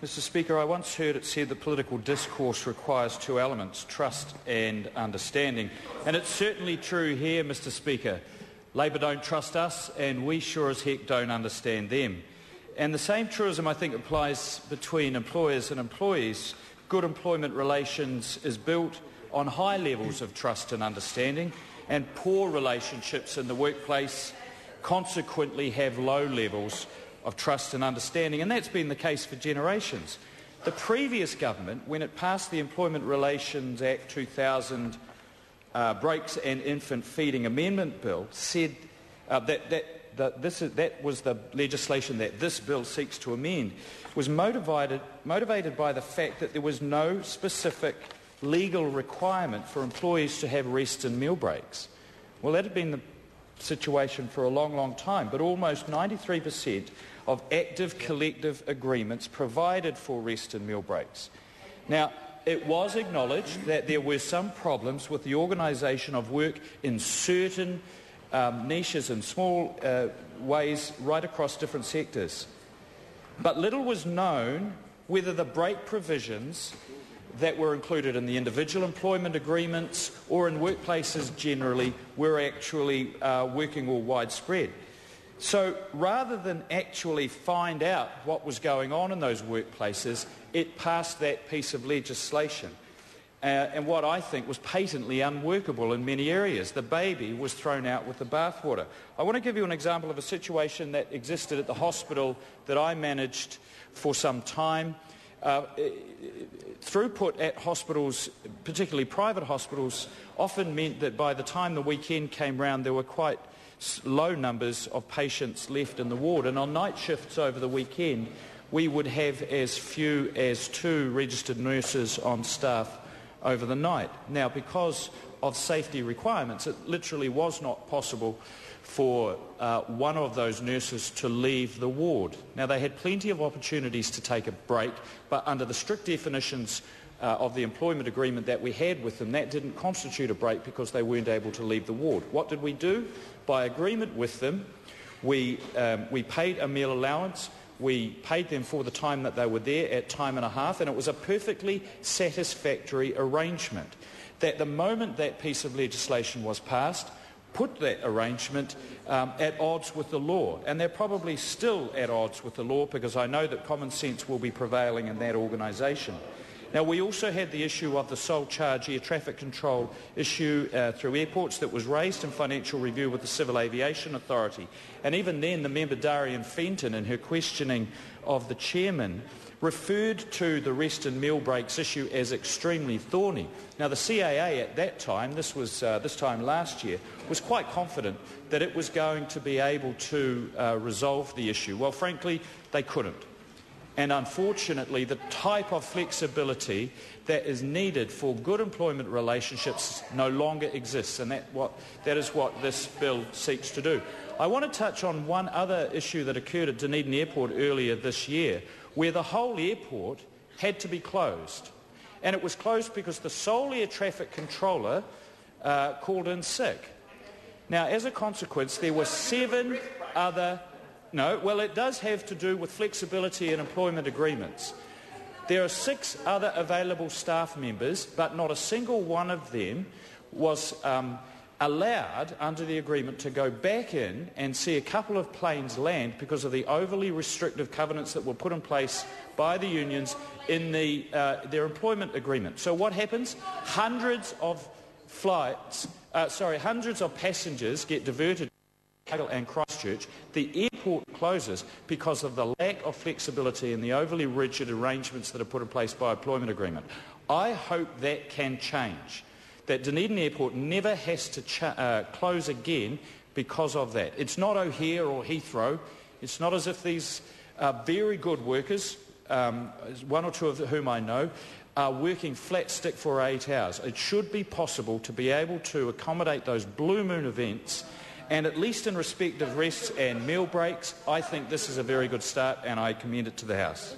Mr Speaker, I once heard it said that political discourse requires two elements, trust and understanding. And it's certainly true here, Mr Speaker. Labor don't trust us, and we sure as heck don't understand them. And the same truism, I think, applies between employers and employees. Good employment relations is built on high levels of trust and understanding, and poor relationships in the workplace consequently have low levels of trust and understanding, and that's been the case for generations. The previous government, when it passed the Employment Relations Act 2000 Breaks and Infant Feeding Amendment Bill, said that was the legislation that this bill seeks to amend, was motivated by the fact that there was no specific legal requirement for employees to have rest and meal breaks. Well, that had been the situation for a long, long time, but almost 93% of active collective agreements provided for rest and meal breaks. Now, it was acknowledged that there were some problems with the organisation of work in certain niches and small ways right across different sectors. But little was known whether the break provisions that were included in the individual employment agreements or in workplaces generally were actually working or widespread. So rather than actually find out what was going on in those workplaces, it passed that piece of legislation. And what I think was patently unworkable in many areas. The baby was thrown out with the bathwater. I want to give you an example of a situation that existed at the hospital that I managed for some time. Throughput at hospitals, particularly private hospitals, often meant that by the time the weekend came round there were quite low numbers of patients left in the ward, and on night shifts over the weekend we would have as few as 2 registered nurses on staff over the night. Now, because of safety requirements, it literally was not possible for one of those nurses to leave the ward. Now, they had plenty of opportunities to take a break, but under the strict definitions of the employment agreement that we had with them, that didn't constitute a break because they weren't able to leave the ward. What did we do? By agreement with them, we paid a meal allowance, we paid them for the time that they were there at time and a half, and it was a perfectly satisfactory arrangement. That the moment that piece of legislation was passed, put that arrangement at odds with the law, and they're probably still at odds with the law because I know that common sense will be prevailing in that organisation. Now, we also had the issue of the sole charge air traffic control issue through airports that was raised in financial review with the Civil Aviation Authority, and even then the member Darian Fenton, in her questioning of the chairman, referred to the rest and meal breaks issue as extremely thorny. Now, the CAA at that time, this was this time last year, was quite confident that it was going to be able to resolve the issue. Well, frankly, they couldn't. And unfortunately, the type of flexibility that is needed for good employment relationships no longer exists, and that is what this bill seeks to do. I want to touch on one other issue that occurred at Dunedin Airport earlier this year, where the whole airport had to be closed. And it was closed because the sole air traffic controller called in sick. Now, as a consequence, there were 7 other... No, well, it does have to do with flexibility in employment agreements. There are 6 other available staff members, but not a single one of them was allowed under the agreement to go back in and see a couple of planes land because of the overly restrictive covenants that were put in place by the unions in their employment agreement. So what happens? Hundreds of passengers get diverted and Christchurch. The airport closes because of the lack of flexibility and the overly rigid arrangements that are put in place by employment agreement. I hope that can change, that Dunedin Airport never has to close again because of that. It's not O'Hare or Heathrow. It's not as if these very good workers, 1 or 2 of whom I know, are working flat stick for 8 hours. It should be possible to be able to accommodate those blue moon events. And at least in respect of rests and meal breaks, I think this is a very good start, and I commend it to the House.